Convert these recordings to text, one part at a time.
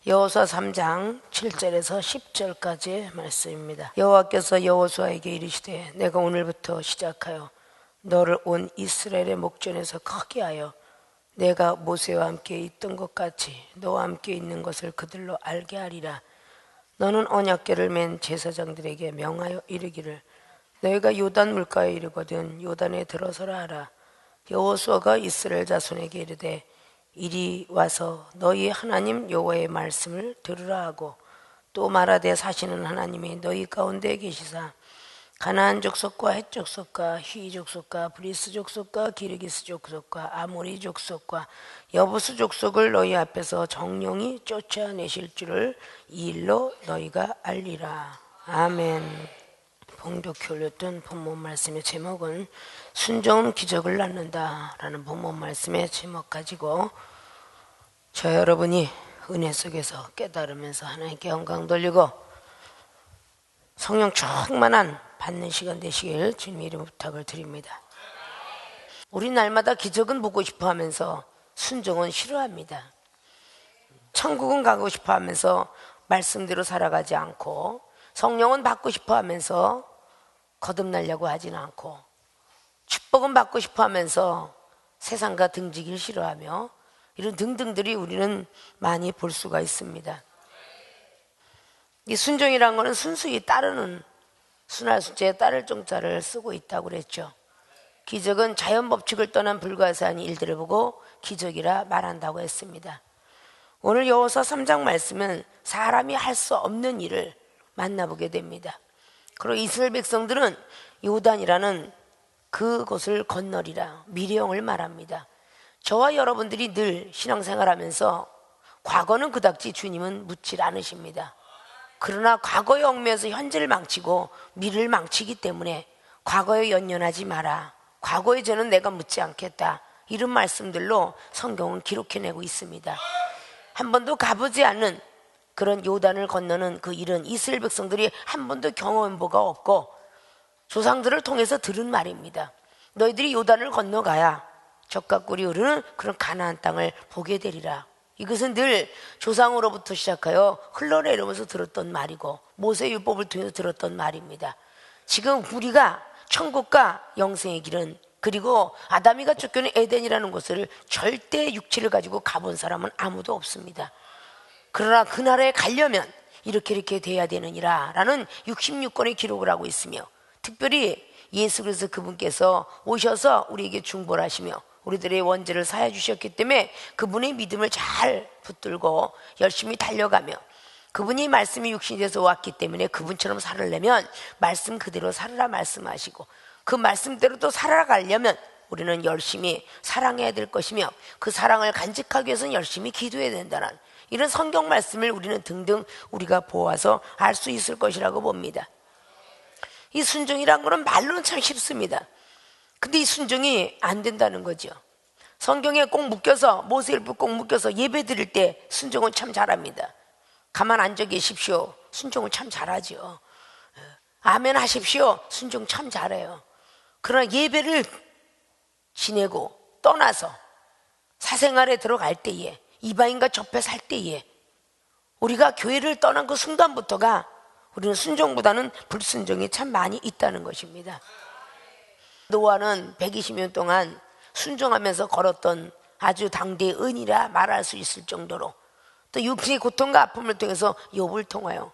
여호수아 3장 7절에서 10절까지의 말씀입니다. 여호와께서 여호수아에게 이르시되 내가 오늘부터 시작하여 너를 온 이스라엘의 목전에서 크게 하여 내가 모세와 함께 있던 것 같이 너와 함께 있는 것을 그들로 알게 하리라. 너는 언약궤를 맨 제사장들에게 명하여 이르기를 너희가 요단 물가에 이르거든 요단에 들어서라 하라. 여호수아가 이스라엘 자손에게 이르되 이리 와서 너희 하나님 여호와의 말씀을 들으라 하고 또 말하되 사시는 하나님이 너희 가운데 계시사 가나안 족속과 헷 족속과 휘 족속과 브리스 족속과 기르기스 족속과 아모리 족속과 여부스 족속을 너희 앞에서 정령이 쫓아내실 줄을 이 일로 너희가 알리라. 아멘. 봉독해 올렸던 본문 말씀의 제목은 순종은 기적을 낳는다 라는 본문 말씀의 제목 가지고 저 여러분이 은혜 속에서 깨달으면서 하나님께 영광 돌리고 성령 충만한 받는 시간 되시길 주님의 이름으로 부탁을 드립니다. 우리 날마다 기적은 보고 싶어 하면서 순종은 싫어합니다. 천국은 가고 싶어 하면서 말씀대로 살아가지 않고 성령은 받고 싶어 하면서 거듭나려고 하지는 않고 축복은 받고 싶어 하면서 세상과 등지기를 싫어하며 이런 등등들이 우리는 많이 볼 수가 있습니다. 이 순종이라는 것은 순수히 따르는 순할 수자에 따를 종자를 쓰고 있다고 그랬죠. 기적은 자연 법칙을 떠난 불가사한 일들을 보고 기적이라 말한다고 했습니다. 오늘 여호수아 3장 말씀은 사람이 할 수 없는 일을 만나보게 됩니다. 그리고 이스라엘 백성들은 요단이라는 그곳을 건너리라 미래형을 말합니다. 저와 여러분들이 늘 신앙생활하면서 과거는 그닥지 주님은 묻질 않으십니다. 그러나 과거의 얽매여서 현재를 망치고 미래를 망치기 때문에 과거에 연연하지 마라. 과거의 죄는 내가 묻지 않겠다. 이런 말씀들로 성경은 기록해내고 있습니다. 한 번도 가보지 않은 그런 요단을 건너는 그 일은 이스라엘 백성들이 한 번도 경험한 바가 없고 조상들을 통해서 들은 말입니다. 너희들이 요단을 건너가야 젖과 꿀이 흐르는 그런 가나안 땅을 보게 되리라. 이것은 늘 조상으로부터 시작하여 흘러내려오면서 들었던 말이고 모세율법을 통해서 들었던 말입니다. 지금 우리가 천국과 영생의 길은 그리고 아담이가 쫓겨낸 에덴이라는 곳을 절대 육체를 가지고 가본 사람은 아무도 없습니다. 그러나 그 나라에 가려면 이렇게 돼야 되느니라 라는 66권의 기록을 하고 있으며 특별히 예수 그리스도 그분께서 오셔서 우리에게 중보하시며 우리들의 원죄를 사해 주셨기 때문에 그분의 믿음을 잘 붙들고 열심히 달려가며 그분이 말씀이 육신이 돼서 왔기 때문에 그분처럼 살으려면 말씀 그대로 살으라 말씀하시고 그 말씀대로 또 살아가려면 우리는 열심히 사랑해야 될 것이며 그 사랑을 간직하기 위해서는 열심히 기도해야 된다는 이런 성경 말씀을 우리는 등등 우리가 보아서 알 수 있을 것이라고 봅니다. 이 순종이란 거는 말로는 참 쉽습니다. 근데 이 순종이 안 된다는 거죠. 성경에 꼭 묶여서 모세율법 꼭 묶여서 예배 드릴 때 순종은 참 잘합니다. 가만 앉아 계십시오. 순종을 참 잘하죠. 아멘 하십시오. 순종 참 잘해요. 그러나 예배를 지내고 떠나서 사생활에 들어갈 때에 이방인과 접해 살 때에 우리가 교회를 떠난 그 순간부터가 우리는 순종보다는 불순종이 참 많이 있다는 것입니다. 노아는 120년 동안 순종하면서 걸었던 아주 당대의 은이라 말할 수 있을 정도로 또 육신의 고통과 아픔을 통해서 욥을 통하여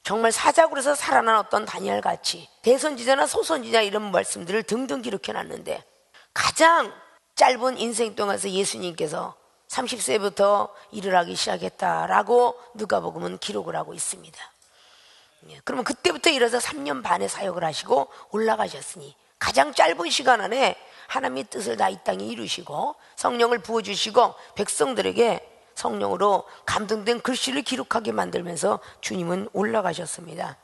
정말 사자굴에서 살아난 어떤 다니엘같이 대선지자나 소선지자 이런 말씀들을 등등 기록해놨는데 가장 짧은 인생 동안에서 예수님께서 30세부터 일을 하기 시작했다라고 누가복음은 기록을 하고 있습니다. 그러면 그때부터 일어서 3년 반의 사역을 하시고 올라가셨으니 가장 짧은 시간 안에 하나님의 뜻을 다 이 땅에 이루시고 성령을 부어주시고 백성들에게 성령으로 감동된 글씨를 기록하게 만들면서 주님은 올라가셨습니다.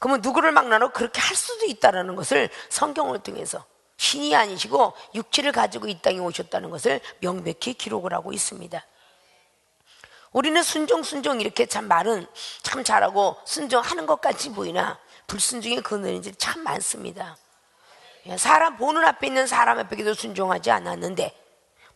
그러면 누구를 막나로 그렇게 할 수도 있다는 것을 성경을 통해서 신이 아니시고 육체를 가지고 이 땅에 오셨다는 것을 명백히 기록을 하고 있습니다. 우리는 순종 이렇게 참 말은 참 잘하고 순종하는 것 같이 보이나 불순종의 근원인지 참 많습니다. 사람 보는 앞에 있는 사람 앞에도 순종하지 않았는데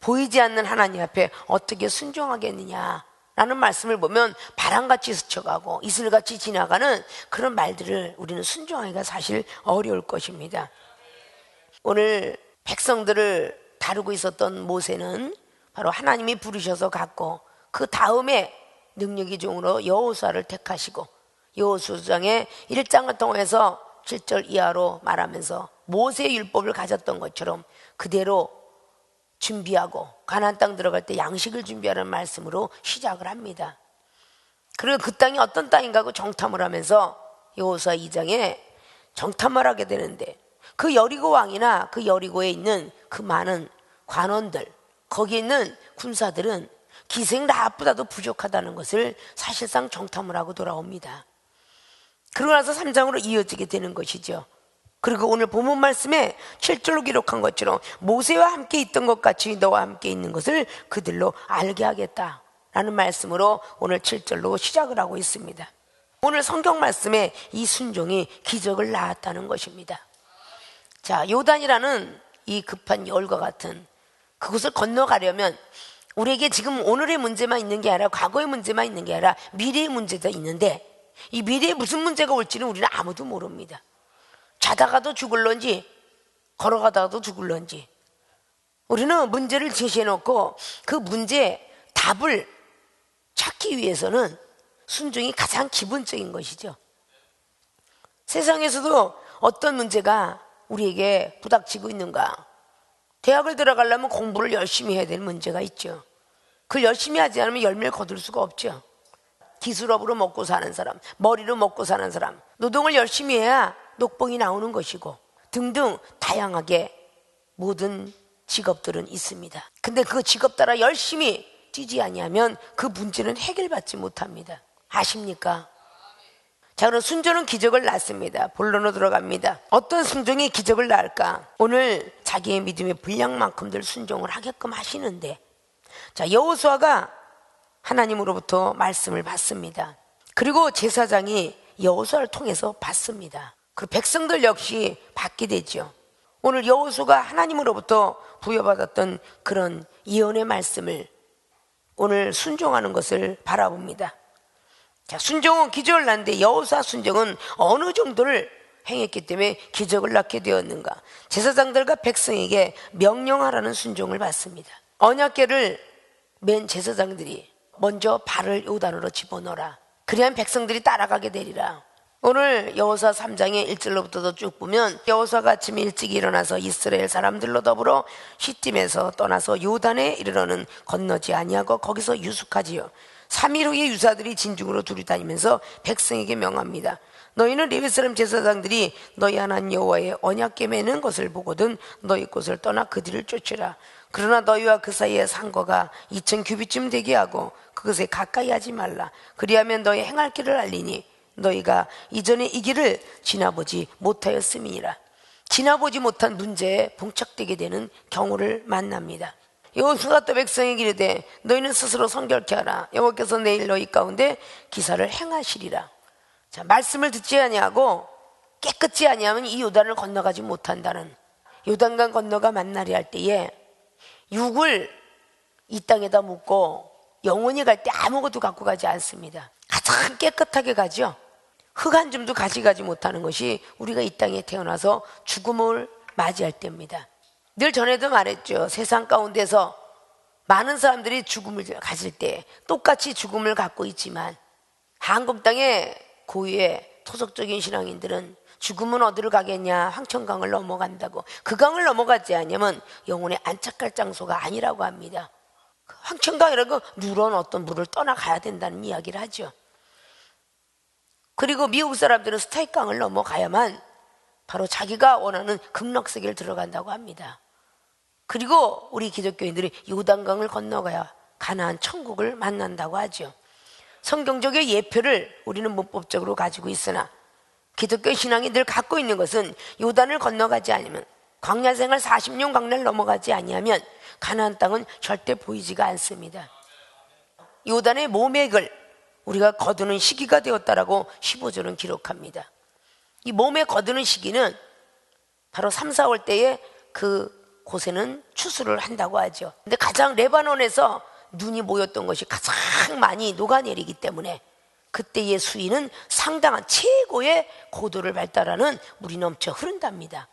보이지 않는 하나님 앞에 어떻게 순종하겠느냐라는 라는 말씀을 보면 바람같이 스쳐가고 이슬같이 지나가는 그런 말들을 우리는 순종하기가 사실 어려울 것입니다. 오늘 백성들을 다루고 있었던 모세는 바로 하나님이 부르셔서 갔고, 그 다음에 능력의 종으로 여호수아를 택하시고 여호수아장의 1장을 통해서 7절 이하로 말하면서 모세의 율법을 가졌던 것처럼 그대로 준비하고 가나안 땅 들어갈 때 양식을 준비하라는 말씀으로 시작을 합니다. 그리고 그 땅이 어떤 땅인가 하고 정탐을 하면서 여호수아 2장에 정탐을 하게 되는데, 그 여리고 왕이나 그 여리고에 있는 그 많은 관원들, 거기에 있는 군사들은 기생 라합보다도 부족하다는 것을 사실상 정탐을 하고 돌아옵니다. 그러고 나서 3장으로 이어지게 되는 것이죠. 그리고 오늘 본문 말씀에 7절로 기록한 것처럼 모세와 함께 있던 것 같이 너와 함께 있는 것을 그들로 알게 하겠다라는 말씀으로 오늘 7절로 시작을 하고 있습니다. 오늘 성경 말씀에 이 순종이 기적을 낳았다는 것입니다. 자, 요단이라는 이 급한 열과 같은 그곳을 건너가려면 우리에게 지금 오늘의 문제만 있는 게 아니라 과거의 문제만 있는 게 아니라 미래의 문제도 있는데, 이 미래에 무슨 문제가 올지는 우리는 아무도 모릅니다. 자다가도 죽을런지 걸어가다가도 죽을런지, 우리는 문제를 제시해놓고 그 문제의 답을 찾기 위해서는 순종이 가장 기본적인 것이죠. 세상에서도 어떤 문제가 우리에게 부닥치고 있는가? 대학을 들어가려면 공부를 열심히 해야 될 문제가 있죠. 그걸 열심히 하지 않으면 열매를 거둘 수가 없죠. 기술업으로 먹고 사는 사람, 머리로 먹고 사는 사람, 노동을 열심히 해야 녹봉이 나오는 것이고 등등 다양하게 모든 직업들은 있습니다. 근데 그 직업 따라 열심히 뛰지 아니하면 그 문제는 해결받지 못합니다. 아십니까? 자, 그럼 순종은 기적을 낳습니다. 본론으로 들어갑니다. 어떤 순종이 기적을 낳을까? 오늘 자기의 믿음의 분량만큼들 순종을 하게끔 하시는데, 자, 여호수아가 하나님으로부터 말씀을 받습니다. 그리고 제사장이 여호수아를 통해서 받습니다. 그리고 백성들 역시 받게 되죠. 오늘 여호수아가 하나님으로부터 부여받았던 그런 예언의 말씀을 오늘 순종하는 것을 바라봅니다. 자, 순종은 기적을 낳는데 여호수아 순종은 어느 정도를 행했기 때문에 기적을 낳게 되었는가? 제사장들과 백성에게 명령하라는 순종을 받습니다. 언약궤를 맨 제사장들이 먼저 발을 요단으로 집어넣어라. 그리하면 백성들이 따라가게 되리라. 오늘 여호수아 3장의 1절로부터도 쭉 보면 여호수아가 아침에 일찍 일어나서 이스라엘 사람들로 더불어 시딤에서 떠나서 요단에 이르러는 건너지 아니하고 거기서 유숙하지요. 3일 후에 유사들이 진중으로 두리다니면서 백성에게 명합니다. 너희는 레위 사람 제사장들이 너희 하나님 여호와의 언약궤 매는 것을 보거든 너희 곳을 떠나 그들을 쫓으라. 그러나 너희와 그 사이에 상거가 2000 규빗쯤 되게 하고 그것에 가까이 하지 말라. 그리하면 너희 행할 길을 알리니 너희가 이전에 이 길을 지나보지 못하였음이니라. 지나보지 못한 문제에 봉착되게 되는 경우를 만납니다. 여호수아가 또 백성에게 이르되 너희는 스스로 성결케 하라. 여호와께서 내일 너희 가운데 기사를 행하시리라. 자, 말씀을 듣지 아니하고 깨끗이 아니하면 이 요단을 건너가지 못한다는, 요단강 건너가 만나리 할 때에 육을 이 땅에다 묻고 영원히 갈 때 아무것도 갖고 가지 않습니다. 가장 깨끗하게 가죠. 흙 한 줌도 가져가지 못하는 것이 우리가 이 땅에 태어나서 죽음을 맞이할 때입니다. 늘 전에도 말했죠. 세상 가운데서 많은 사람들이 죽음을 가질 때 똑같이 죽음을 갖고 있지만 한국 땅의 고유의 토속적인 신앙인들은 죽음은 어디를 가겠냐? 황천강을 넘어간다고. 그 강을 넘어가지 않으면 영혼의 안착할 장소가 아니라고 합니다. 황천강이라는 건 누런 어떤 물을 떠나가야 된다는 이야기를 하죠. 그리고 미국 사람들은 스타이강을 넘어가야만 바로 자기가 원하는 극락세계를 들어간다고 합니다. 그리고 우리 기독교인들이 요단강을 건너가야 가나안 천국을 만난다고 하죠. 성경적인 예표를 우리는 문법적으로 가지고 있으나 기독교 신앙이 늘 갖고 있는 것은 요단을 건너가지 않으면, 광야 생활 40년 광야를 넘어가지 아니하면 가나안 땅은 절대 보이지가 않습니다. 요단의 모맥을 우리가 거두는 시기가 되었다라고 15절은 기록합니다. 이 몸에 거두는 시기는 바로 3, 4월 때에 그 곳에는 추수를 한다고 하죠. 근데 가장 레바논에서 눈이 모였던 것이 가장 많이 녹아내리기 때문에 그때의 수위는 상당한 최고의 고도를 발달하는 물이 넘쳐 흐른답니다.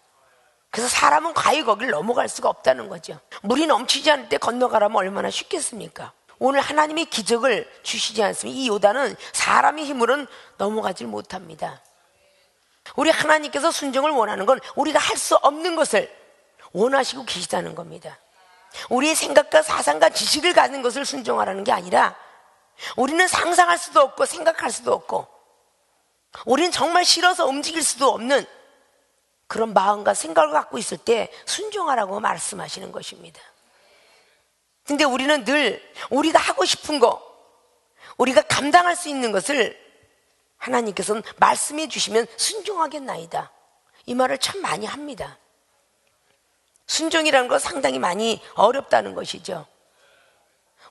그래서 사람은 과히 거기를 넘어갈 수가 없다는 거죠. 물이 넘치지 않을 때 건너가라면 얼마나 쉽겠습니까? 오늘 하나님이 기적을 주시지 않으면 이 요단은 사람의 힘으로는 넘어가질 못합니다. 우리 하나님께서 순종을 원하는 건 우리가 할 수 없는 것을 원하시고 계시다는 겁니다. 우리의 생각과 사상과 지식을 가진 것을 순종하라는 게 아니라 우리는 상상할 수도 없고 생각할 수도 없고 우리는 정말 싫어서 움직일 수도 없는 그런 마음과 생각을 갖고 있을 때 순종하라고 말씀하시는 것입니다. 근데 우리는 늘 우리가 하고 싶은 거, 우리가 감당할 수 있는 것을 하나님께서는 말씀해 주시면 순종하겠나이다, 이 말을 참 많이 합니다. 순종이라는 건 상당히 많이 어렵다는 것이죠.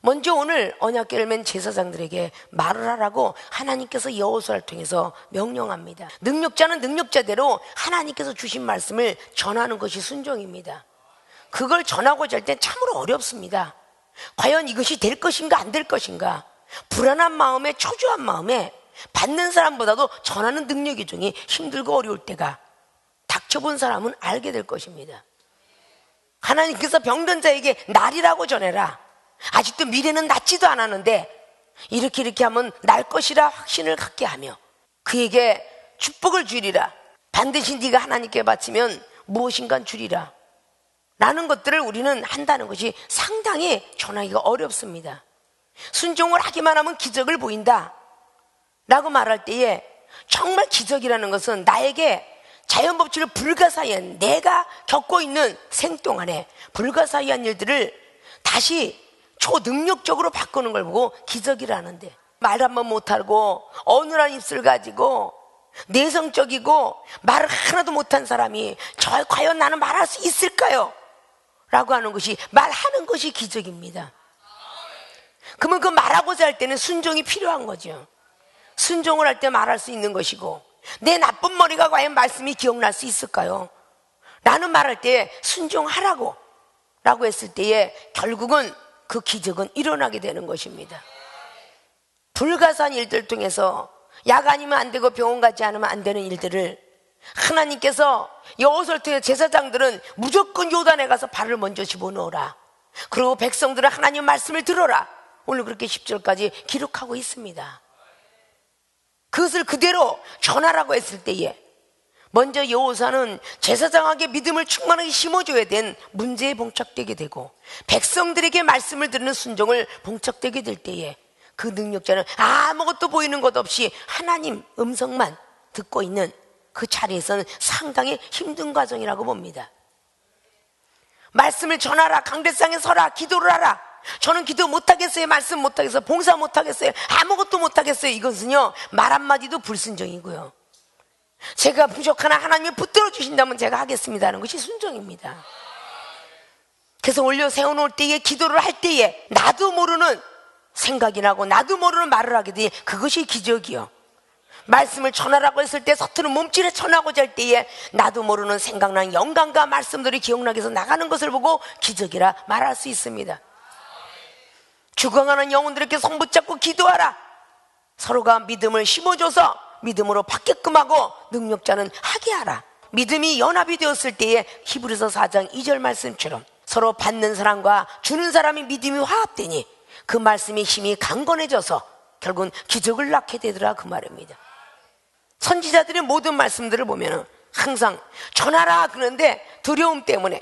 먼저 오늘 언약궤를 맨 제사장들에게 말을 하라고 하나님께서 여호수아를 통해서 명령합니다. 능력자는 능력자대로 하나님께서 주신 말씀을 전하는 것이 순종입니다. 그걸 전하고자 할 때 참으로 어렵습니다. 과연 이것이 될 것인가 안 될 것인가, 불안한 마음에, 초조한 마음에 받는 사람보다도 전하는 능력이 중에 힘들고 어려울 때가 닥쳐본 사람은 알게 될 것입니다. 하나님께서 병든 자에게 날이라고 전해라. 아직도 미래는 낫지도 않았는데 이렇게 하면 날 것이라 확신을 갖게 하며 그에게 축복을 주리라. 반드시 네가 하나님께 바치면 무엇인가 주리라 라는 것들을 우리는 한다는 것이 상당히 전하기가 어렵습니다. 순종을 하기만 하면 기적을 보인다 라고 말할 때에 정말 기적이라는 것은 나에게 자연법칙을 불가사의한, 내가 겪고 있는 생동안에 불가사의한 일들을 다시 초능력적으로 바꾸는 걸 보고 기적이라는데, 말 한번 못하고 어눌한 입술 가지고 내성적이고 말을 하나도 못한 사람이 과연 나는 말할 수 있을까요? 라고 하는 것이, 말하는 것이 기적입니다. 그러면 그 말하고자 할 때는 순종이 필요한 거죠. 순종을 할 때 말할 수 있는 것이고, 내 나쁜 머리가 과연 말씀이 기억날 수 있을까요? 라는 말할 때 순종하라고 라고 했을 때에 결국은 그 기적은 일어나게 되는 것입니다. 불가사한 일들 통해서 약 아니면 안 되고 병원 가지 않으면 안 되는 일들을 하나님께서 여호수아를 통해 제사장들은 무조건 요단에 가서 발을 먼저 집어넣어라, 그리고 백성들은 하나님 말씀을 들어라, 오늘 그렇게 10절까지 기록하고 있습니다. 그것을 그대로 전하라고 했을 때에 먼저 여호수아는 제사장에게 믿음을 충만하게 심어줘야 된 문제에 봉착되게 되고, 백성들에게 말씀을 듣는 순종을 봉착되게 될 때에 그 능력자는 아무것도 보이는 것 없이 하나님 음성만 듣고 있는 그 자리에서는 상당히 힘든 과정이라고 봅니다. 말씀을 전하라, 강대상에 서라, 기도를 하라. 저는 기도 못하겠어요, 말씀 못하겠어요, 봉사 못하겠어요, 아무것도 못하겠어요. 이것은요, 말 한마디도 불순종이고요. 제가 부족하나 하나님이 붙들어 주신다면 제가 하겠습니다 하는 것이 순종입니다. 그래서 올려 세워놓을 때에, 기도를 할 때에 나도 모르는 생각이 나고 나도 모르는 말을 하게 되니 그것이 기적이요. 말씀을 전하라고 했을 때 서투른 몸짓에 전하고자 할 때에 나도 모르는 생각나는 영감과 말씀들이 기억나게 해서 나가는 것을 보고 기적이라 말할 수 있습니다. 죽어가는 영혼들에게 손 붙잡고 기도하라. 서로가 믿음을 심어줘서 믿음으로 받게끔 하고 능력자는 하게 하라. 믿음이 연합이 되었을 때에 히브리서 4장 2절 말씀처럼 서로 받는 사람과 주는 사람이 믿음이 화합되니 그 말씀의 힘이 강건해져서 결국은 기적을 낳게 되더라, 그 말입니다. 선지자들의 모든 말씀들을 보면 항상 전하라 그러는데 두려움 때문에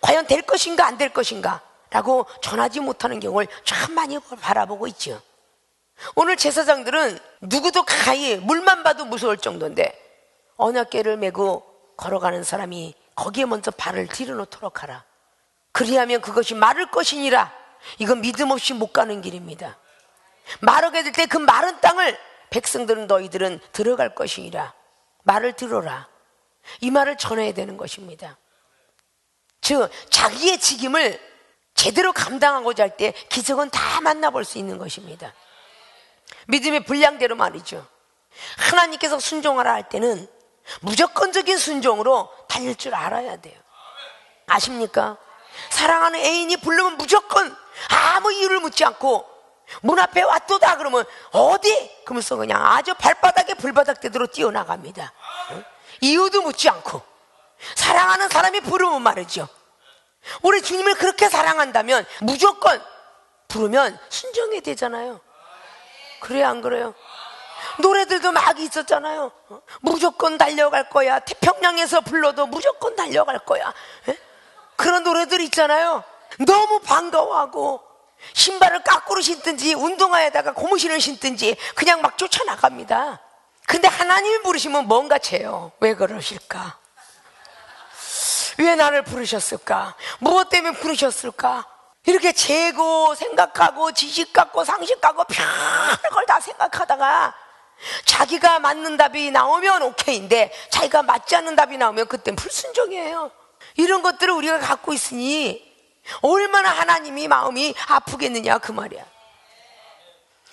과연 될 것인가 안 될 것인가 라고 전하지 못하는 경우를 참 많이 바라보고 있죠. 오늘 제사장들은 누구도 가히 물만 봐도 무서울 정도인데 언약궤를 메고 걸어가는 사람이 거기에 먼저 발을 들여놓도록 하라. 그리하면 그것이 마를 것이니라. 이건 믿음 없이 못 가는 길입니다. 마르게 될 때 그 마른 땅을 백성들은 너희들은 들어갈 것이니라. 말을 들어라. 이 말을 전해야 되는 것입니다. 즉 자기의 직임을 제대로 감당하고자 할 때 기적은 다 만나볼 수 있는 것입니다. 믿음의 분량대로 말이죠. 하나님께서 순종하라 할 때는 무조건적인 순종으로 달릴 줄 알아야 돼요. 아십니까? 사랑하는 애인이 부르면 무조건 아무 이유를 묻지 않고 문 앞에 왔도다 그러면 어디? 그러면서 그냥 아주 발바닥에 불바닥대도록 뛰어나갑니다. 이유도 묻지 않고. 사랑하는 사람이 부르면 말이죠. 우리 주님을 그렇게 사랑한다면 무조건 부르면 순종해야 되잖아요. 그래야 안 그래요? 노래들도 막 있었잖아요. 무조건 달려갈 거야. 태평양에서 불러도 무조건 달려갈 거야. 그런 노래들 있잖아요. 너무 반가워하고 신발을 거꾸로 신든지 운동화에다가 고무신을 신든지 그냥 막 쫓아나갑니다. 근데 하나님이 부르시면 뭔가 채요. 왜 그러실까? 왜 나를 부르셨을까? 무엇 때문에 부르셨을까? 이렇게 재고 생각하고 지식 갖고 상식 갖고 별걸 다 생각하다가 자기가 맞는 답이 나오면 오케이인데 자기가 맞지 않는 답이 나오면 그땐 불순종이에요. 이런 것들을 우리가 갖고 있으니 얼마나 하나님이 마음이 아프겠느냐 그 말이야.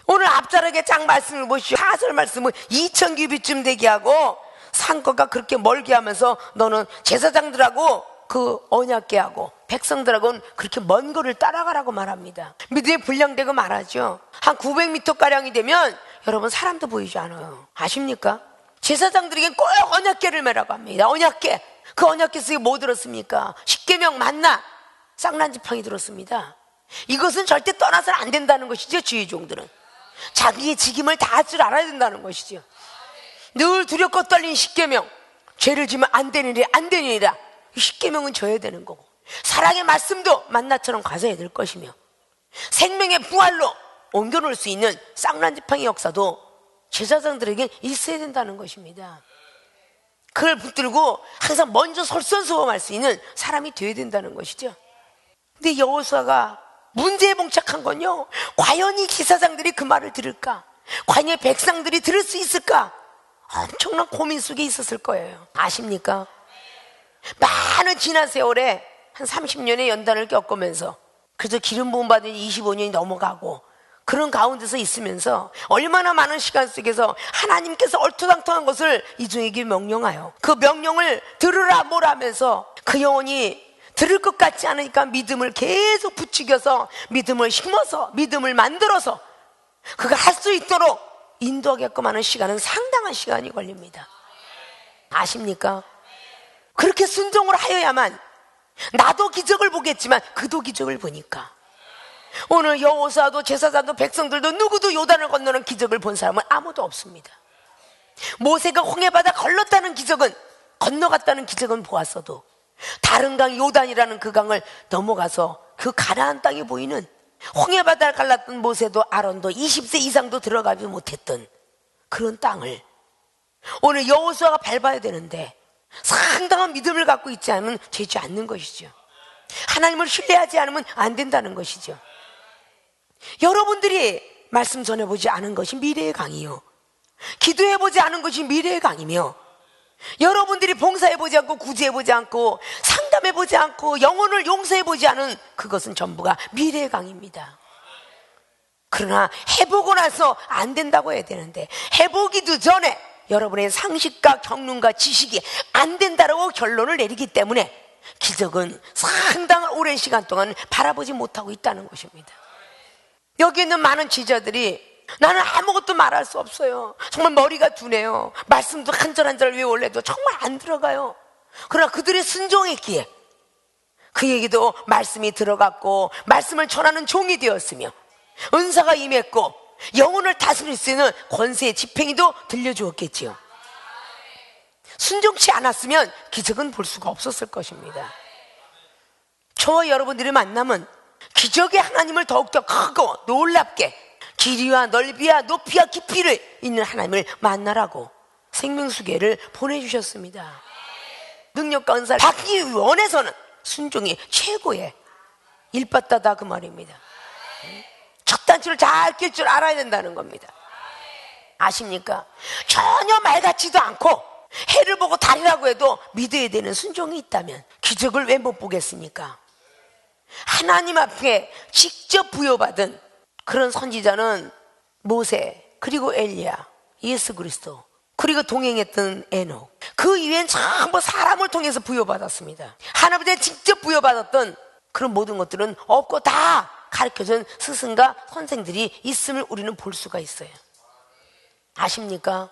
오늘 앞자락에 쫙 말씀을 보시오. 사설 말씀은 2000규빗쯤 되게 하고 산것과 그렇게 멀게 하면서 너는 제사장들하고 그 언약궤 하고 백성들하고는 그렇게 먼 거를 따라가라고 말합니다. 믿음이 불량되고 말하죠. 한 900m가량이 되면 여러분 사람도 보이지 않아요. 아십니까? 제사장들에겐 꼭 언약궤를 매라고 합니다. 언약궤. 그 언약궤 속에 뭐 들었습니까? 십계명 만나 쌍난지팡이 들었습니다. 이것은 절대 떠나서는 안 된다는 것이죠. 주의 종들은 자기의 직임을 다 할 줄 알아야 된다는 것이죠. 늘 두렵고 떨린 십계명, 죄를 지면 안 되느니라 안 되느니라. 십계명은 져야 되는 거고 사랑의 말씀도 만나처럼 가져야 될 것이며 생명의 부활로 옮겨놓을 수 있는 쌍난지팡이 역사도 제사장들에게 있어야 된다는 것입니다. 그걸 붙들고 항상 먼저 솔선수범할 수 있는 사람이 되어야 된다는 것이죠. 근데 여호수아가 문제에 봉착한 건요, 과연 이 제사장들이 그 말을 들을까? 과연 백성들이 들을 수 있을까? 엄청난 고민 속에 있었을 거예요. 아십니까? 많은 지난 세월에 한 30년의 연단을 겪으면서 그래서 기름 부음 받은 25년이 넘어가고 그런 가운데서 있으면서 얼마나 많은 시간 속에서 하나님께서 얼토당토한 것을 이종에게 명령하여 그 명령을 들으라 뭐라 하면서 그 영혼이 들을 것 같지 않으니까 믿음을 계속 부추겨서 믿음을 심어서 믿음을 만들어서 그가 할 수 있도록 인도하게끔 하는 시간은 상당한 시간이 걸립니다. 아십니까? 그렇게 순종을 하여야만 나도 기적을 보겠지만 그도 기적을 보니까 오늘 여호수아도 제사장도 백성들도 누구도 요단을 건너는 기적을 본 사람은 아무도 없습니다. 모세가 홍해바다 걸렀다는 기적은 건너갔다는 기적은 보았어도 다른 강 요단이라는 그 강을 넘어가서 그 가나안 땅이 보이는 홍해바다를 갈랐던 모세도 아론도 20세 이상도 들어가지 못했던 그런 땅을 오늘 여호수아가 밟아야 되는데 상당한 믿음을 갖고 있지 않으면 되지 않는 것이죠. 하나님을 신뢰하지 않으면 안 된다는 것이죠. 여러분들이 말씀 전해보지 않은 것이 미래의 강이요, 기도해보지 않은 것이 미래의 강이며, 여러분들이 봉사해보지 않고 구제해보지 않고 상담해보지 않고 영혼을 용서해보지 않은 그것은 전부가 미래의 강입니다. 그러나 해보고 나서 안 된다고 해야 되는데 해보기도 전에 여러분의 상식과 경륜과 지식이 안 된다라고 결론을 내리기 때문에 기적은 상당한 오랜 시간 동안 바라보지 못하고 있다는 것입니다. 여기 있는 많은 지자들이 나는 아무것도 말할 수 없어요, 정말 머리가 둔해요, 말씀도 한 절 한 절 외울래도 정말 안 들어가요. 그러나 그들의 순종했기에 그 얘기도 말씀이 들어갔고 말씀을 전하는 종이 되었으며 은사가 임했고 영혼을 다스릴 수 있는 권세의 지팽이도 들려주었겠지요. 순종치 않았으면 기적은 볼 수가 없었을 것입니다. 저와 여러분들이 만나면 기적의 하나님을 더욱더 크고 놀랍게 길이와 넓이와 높이와 깊이를 있는 하나님을 만나라고 생명수계를 보내주셨습니다. 능력과 은사를 받기 원해서는 순종이 최고의 일바다다 그 말입니다. 첫 단추를 잘 낄 줄 알아야 된다는 겁니다. 아십니까? 전혀 말 같지도 않고 해를 보고 달이라고 해도 믿어야 되는 순종이 있다면 기적을 왜 못 보겠습니까? 하나님 앞에 직접 부여받은 그런 선지자는 모세, 그리고 엘리야, 예수 그리스도, 그리고 동행했던 에녹, 그 이외엔 전부 사람을 통해서 부여받았습니다. 하나님께 직접 부여받았던 그런 모든 것들은 없고 다 가르쳐준 스승과 선생들이 있음을 우리는 볼 수가 있어요. 아십니까?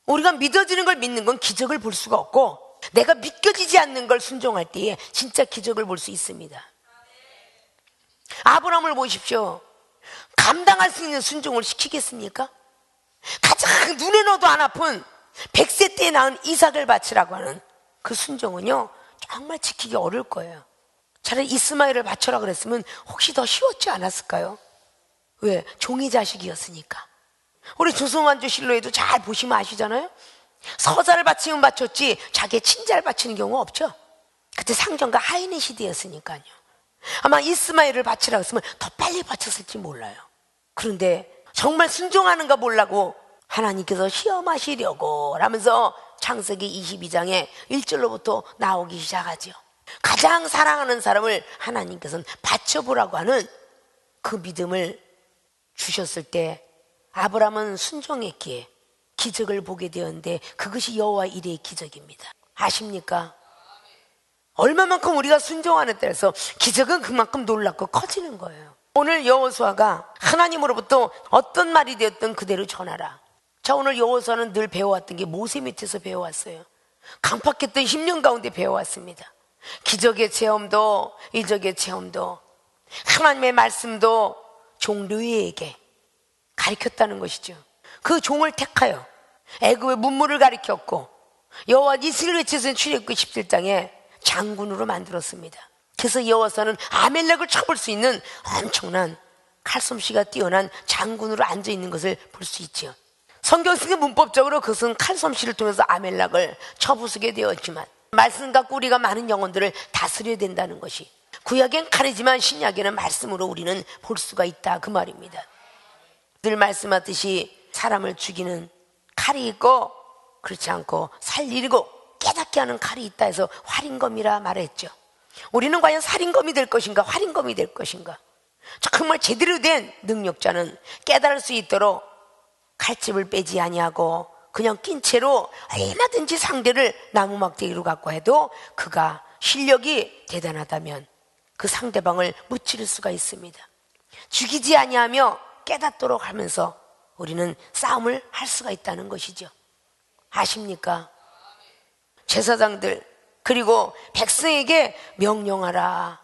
우리가 믿어지는 걸 믿는 건 기적을 볼 수가 없고, 내가 믿겨지지 않는 걸 순종할 때에 진짜 기적을 볼 수 있습니다. 아브라함을 보십시오. 감당할 수 있는 순종을 시키겠습니까? 가장 눈에 넣어도 안 아픈 100세 때에 낳은 이삭을 바치라고 하는 그 순종은요, 정말 지키기 어려울 거예요. 차라리 이스마엘을 바쳐라 그랬으면 혹시 더 쉬웠지 않았을까요? 왜? 종이 자식이었으니까. 우리 조성완조 실로에도 잘 보시면 아시잖아요. 서자를 바치면 바쳤지 자기의 친자를 바치는 경우 없죠. 그때 상전과 하인의 시대였으니까요. 아마 이스마엘을 바치라고 했으면 더 빨리 바쳤을지 몰라요. 그런데 정말 순종하는가 보려고 하나님께서 시험하시려고 라면서 창세기 22장에 1절로부터 나오기 시작하죠. 가장 사랑하는 사람을 하나님께서는 바쳐보라고 하는 그 믿음을 주셨을 때 아브라함은 순종했기에 기적을 보게 되었는데, 그것이 여호와 일의 기적입니다. 아십니까? 얼마만큼 우리가 순종하는 때에서 기적은 그만큼 놀랍고 커지는 거예요. 오늘 여호수아가 하나님으로부터 어떤 말이 되었든 그대로 전하라. 자, 오늘 여호수아는 늘 배워왔던 게 모세 밑에서 배워왔어요. 강팍했던 10년 가운데 배워왔습니다. 기적의 체험도 이적의 체험도 하나님의 말씀도 종 르위에게 가르쳤다는 것이죠. 그 종을 택하여 애굽의 문물을 가르쳤고, 여호와 이스라엘 외치선 출애굽기 17장에 장군으로 만들었습니다. 그래서 여호수아는 아멜렉을 쳐볼 수 있는 엄청난 칼솜씨가 뛰어난 장군으로 앉아있는 것을 볼 수 있죠. 성경 속에 문법적으로 그것은 칼솜씨를 통해서 아멜렉을 쳐부수게 되었지만, 말씀 갖고 우리가 많은 영혼들을 다스려야 된다는 것이, 구약엔 칼이지만 신약에는 말씀으로 우리는 볼 수가 있다, 그 말입니다. 늘 말씀하듯이 사람을 죽이는 칼이 있고 그렇지 않고 살리고 깨닫게 하는 칼이 있다 해서 활인검이라 말했죠. 우리는 과연 살인검이 될 것인가 활인검이 될 것인가? 정말 제대로 된 능력자는 깨달을 수 있도록 칼집을 빼지 아니하고 그냥 낀 채로 얼마든지 상대를 나무 막대기로 갖고 해도 그가 실력이 대단하다면 그 상대방을 무찌를 수가 있습니다. 죽이지 아니하며 깨닫도록 하면서 우리는 싸움을 할 수가 있다는 것이죠. 아십니까? 제사장들 그리고 백성에게 명령하라,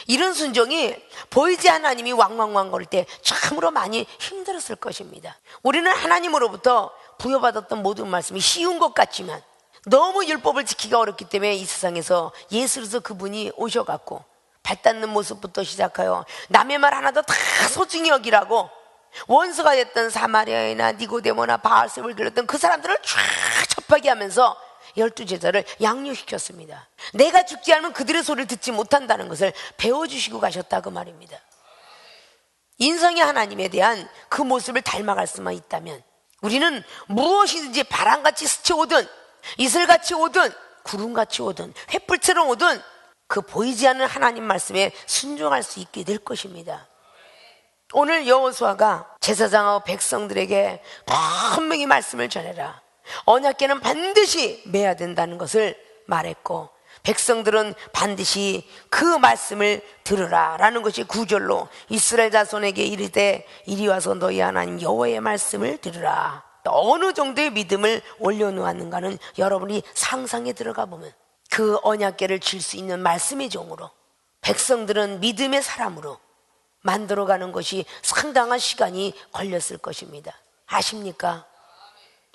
이런 순종이 보이지 않는 하나님이 왕왕왕 거릴 때 참으로 많이 힘들었을 것입니다. 우리는 하나님으로부터 부여받았던 모든 말씀이 쉬운 것 같지만 너무 율법을 지키기가 어렵기 때문에 이 세상에서 예수로서 그분이 오셔갖고 발 닿는 모습부터 시작하여 남의 말 하나도 다 소중히 여기라고 원수가 됐던 사마리아이나 니고데모나 바알세불을 들었던 그 사람들을 쫙 접하게 하면서 12제자를 양육시켰습니다. 내가 죽지 않으면 그들의 소리를 듣지 못한다는 것을 배워주시고 가셨다, 그 말입니다. 인성의 하나님에 대한 그 모습을 닮아갈 수만 있다면 우리는 무엇이든지 바람같이 스쳐오든 이슬같이 오든 구름같이 오든 횃불처럼 오든 그 보이지 않는 하나님 말씀에 순종할 수 있게 될 것입니다. 오늘 여호수아가 제사장하고 백성들에게 분명히 말씀을 전해라, 언약궤는 반드시 매야 된다는 것을 말했고, 백성들은 반드시 그 말씀을 들으라 라는 것이 9절로 이스라엘 자손에게 이르되 이리 와서 너희 하나님 여호와의 말씀을 들으라. 어느 정도의 믿음을 올려놓았는가는 여러분이 상상에 들어가 보면 그 언약궤를 질 수 있는 말씀의 종으로 백성들은 믿음의 사람으로 만들어가는 것이 상당한 시간이 걸렸을 것입니다. 아십니까?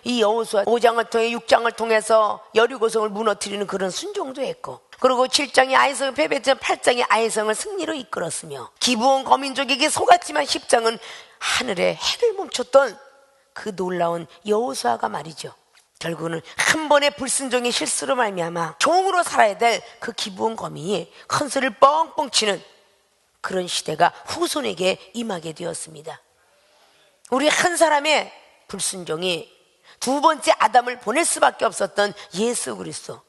이 여호수아 5장을 통해 6장을 통해서 여리고성을 무너뜨리는 그런 순종도 했고, 그리고 7장이 아이성을 패배했지만 8장이 아이성을 승리로 이끌었으며, 기브온 거민족에게 속았지만 10장은 하늘에 해를 멈췄던 그 놀라운 여호수아가 말이죠, 결국은 한 번의 불순종의 실수로 말미암아 종으로 살아야 될 그 기브온 거민이 큰 소리를 뻥뻥 치는 그런 시대가 후손에게 임하게 되었습니다. 우리 한 사람의 불순종이 두 번째 아담을 보낼 수밖에 없었던 예수 그리스도,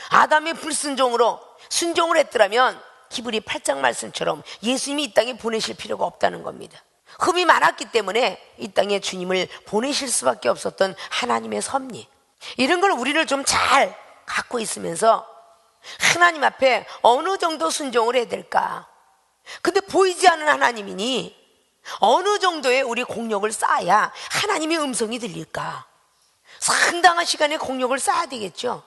아담의 불순종으로 순종을 했더라면 히브리 8장 말씀처럼 예수님이 이 땅에 보내실 필요가 없다는 겁니다. 흠이 많았기 때문에 이 땅에 주님을 보내실 수밖에 없었던 하나님의 섭리, 이런 걸 우리를 좀 잘 갖고 있으면서 하나님 앞에 어느 정도 순종을 해야 될까? 근데 보이지 않는 하나님이니 어느 정도의 우리 공력을 쌓아야 하나님의 음성이 들릴까? 상당한 시간에 공력을 쌓아야 되겠죠.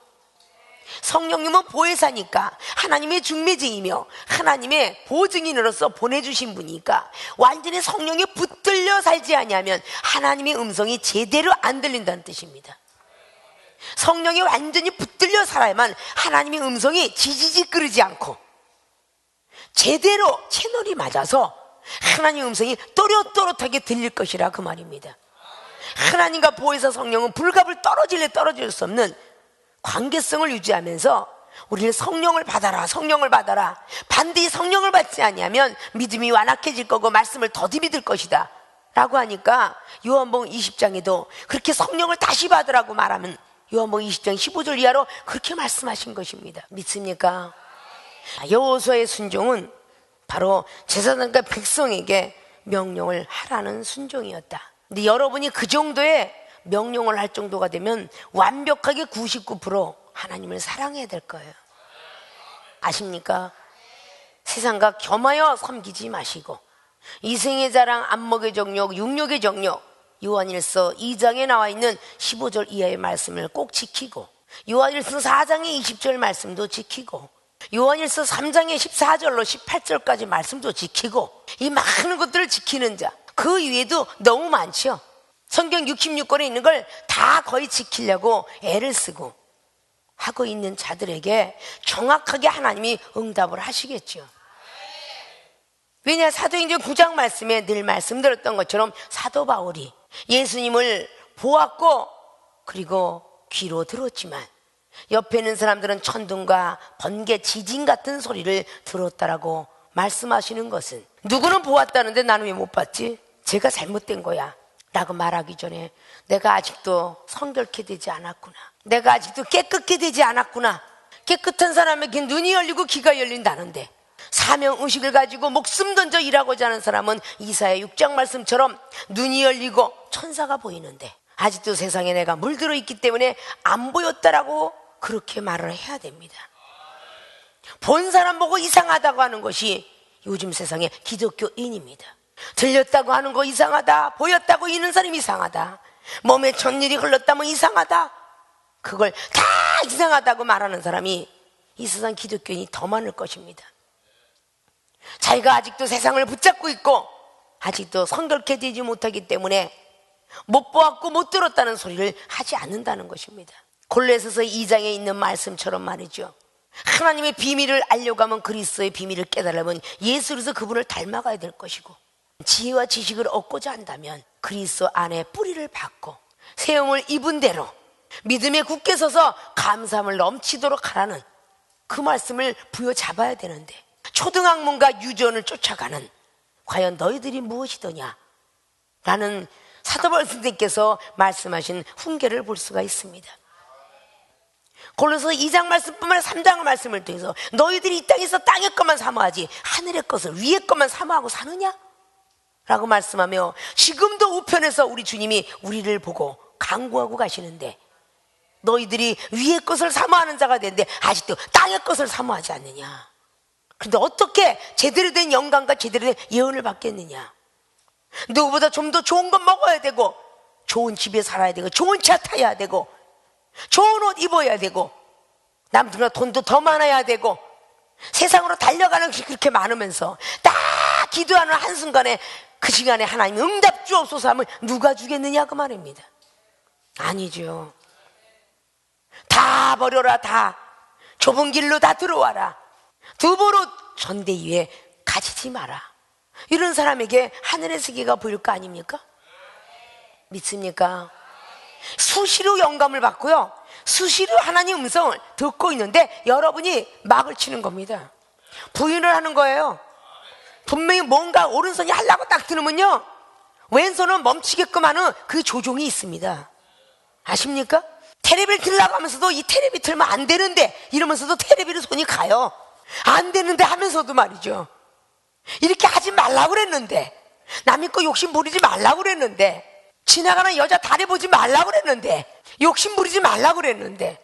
성령님은 보혜사니까 하나님의 중매쟁이며 하나님의 보증인으로서 보내주신 분이니까 완전히 성령에 붙들려 살지 아니하면 하나님의 음성이 제대로 안 들린다는 뜻입니다. 성령에 완전히 붙들려 살아야만 하나님의 음성이 지지직 끄르지 않고 제대로 채널이 맞아서 하나님의 음성이 또렷또렷하게 들릴 것이라 그 말입니다. 하나님과 보혜사 성령은 불갑을 떨어질 수 없는 관계성을 유지하면서 우리는 성령을 받아라, 성령을 받아라. 반드시 성령을 받지 아니하면 믿음이 완악해질 거고 말씀을 더디 믿을 것이다 라고 하니까 요한복음 20장에도 그렇게 성령을 다시 받으라고 말하면 요한복음 20장 15절 이하로 그렇게 말씀하신 것입니다. 믿습니까? 여호수아의 순종은 바로 제사장과 백성에게 명령을 하라는 순종이었다. 근데 여러분이 그 정도의 명령을 할 정도가 되면 완벽하게 99% 하나님을 사랑해야 될 거예요. 아십니까? 세상과 겸하여 섬기지 마시고 이생의 자랑, 안목의 정욕, 육욕의 정욕, 요한일서 2장에 나와 있는 15절 이하의 말씀을 꼭 지키고 요한일서 4장의 20절 말씀도 지키고 요한일서 3장의 14절로 18절까지 말씀도 지키고 이 많은 것들을 지키는 자, 그 위에도 너무 많죠. 성경 66권에 있는 걸 다 거의 지키려고 애를 쓰고 하고 있는 자들에게 정확하게 하나님이 응답을 하시겠죠. 왜냐, 사도행전 9장 말씀에 늘 말씀드렸던 것처럼 사도 바울이 예수님을 보았고 그리고 귀로 들었지만 옆에 있는 사람들은 천둥과 번개, 지진 같은 소리를 들었다라고 말씀하시는 것은 누구는 보았다는데 나는 왜 못 봤지? 제가 잘못된 거야 라고 말하기 전에 내가 아직도 성결케 되지 않았구나, 내가 아직도 깨끗게 되지 않았구나. 깨끗한 사람에게 눈이 열리고 귀가 열린다는데 사명의식을 가지고 목숨 던져 일하고자 하는 사람은 이사야 6장 말씀처럼 눈이 열리고 천사가 보이는데 아직도 세상에 내가 물들어 있기 때문에 안 보였다라고 그렇게 말을 해야 됩니다. 본 사람 보고 이상하다고 하는 것이 요즘 세상의 기독교인입니다. 들렸다고 하는 거 이상하다, 보였다고 이는 사람이 이상하다, 몸에 천일이 흘렀다면 이상하다, 그걸 다 이상하다고 말하는 사람이 이 세상 기독교인이 더 많을 것입니다. 자기가 아직도 세상을 붙잡고 있고 아직도 성결케 되지 못하기 때문에 못 보았고 못 들었다는 소리를 하지 않는다는 것입니다. 골로새서 2장에 있는 말씀처럼 말이죠. 하나님의 비밀을 알려고 하면, 그리스도의 비밀을 깨달으면 예수로서 그분을 닮아가야 될 것이고, 지혜와 지식을 얻고자 한다면 그리스도 안에 뿌리를 박고 세움을 입은 대로 믿음에 굳게 서서 감사함을 넘치도록 하라는 그 말씀을 부여잡아야 되는데, 초등학문과 유전을 쫓아가는 과연 너희들이 무엇이더냐 라는 사도 바울 선생님께서 말씀하신 훈계를 볼 수가 있습니다. 골로새 2장 말씀뿐만 아니라 3장 말씀을 통해서 너희들이 이 땅에서 땅의 것만 사모하지 하늘의 것을, 위의 것만 사모하고 사느냐? 라고 말씀하며 지금도 우편에서 우리 주님이 우리를 보고 강구하고 가시는데 너희들이 위의 것을 사모하는 자가 되는데 아직도 땅의 것을 사모하지 않느냐? 그런데 어떻게 제대로 된 영광과 제대로 된 예언을 받겠느냐? 누구보다 좀 더 좋은 것 먹어야 되고, 좋은 집에 살아야 되고, 좋은 차 타야 되고, 좋은 옷 입어야 되고, 남들보다 돈도 더 많아야 되고, 세상으로 달려가는 것이 그렇게 많으면서 딱 기도하는 한순간에 그 시간에 하나님 응답 주옵소서 하면 누가 주겠느냐 그 말입니다. 아니죠. 다 버려라, 다 좁은 길로 다 들어와라, 두보로 전대위에 가지지 마라, 이런 사람에게 하늘의 세계가 보일 거 아닙니까? 믿습니까? 수시로 영감을 받고요, 수시로 하나님 음성을 듣고 있는데 여러분이 막을 치는 겁니다. 부인을 하는 거예요. 분명히 뭔가 오른손이 하려고 딱 들으면요 왼손은 멈추게끔 하는 그 조종이 있습니다. 아십니까? 테레비를 틀라고 하면서도 이 테레비 틀면 안 되는데 이러면서도 테레비로 손이 가요. 안 되는데 하면서도 말이죠. 이렇게 하지 말라고 그랬는데, 남의 거 욕심 부리지 말라고 그랬는데, 지나가는 여자 다리 보지 말라고 그랬는데, 욕심 부리지 말라고 그랬는데,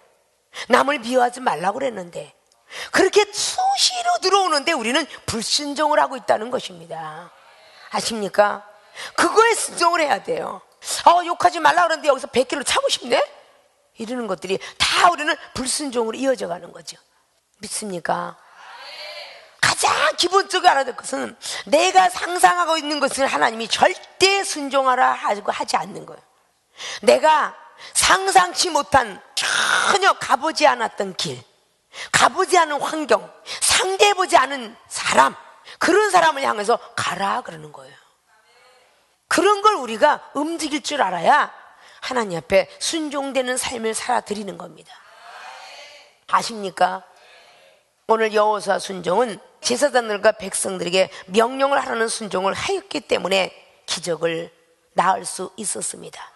남을 미워하지 말라고 그랬는데, 그렇게 수시로 들어오는데 우리는 불순종을 하고 있다는 것입니다. 아십니까? 그거에 순종을 해야 돼요. 욕하지 말라 그러는데 여기서 100kg 차고 싶네? 이러는 것들이 다 우리는 불순종으로 이어져 가는 거죠. 믿습니까? 가장 기본적으로 알아야 될 것은 내가 상상하고 있는 것을 하나님이 절대 순종하라 하고 하지 않는 거예요. 내가 상상치 못한, 전혀 가보지 않았던 길, 가보지 않은 환경, 상대해보지 않은 사람, 그런 사람을 향해서 가라 그러는 거예요. 그런 걸 우리가 움직일 줄 알아야 하나님 앞에 순종되는 삶을 살아드리는 겁니다. 아십니까? 오늘 여호수아 순종은 제사장들과 백성들에게 명령을 하라는 순종을 하였기 때문에 기적을 낳을 수 있었습니다.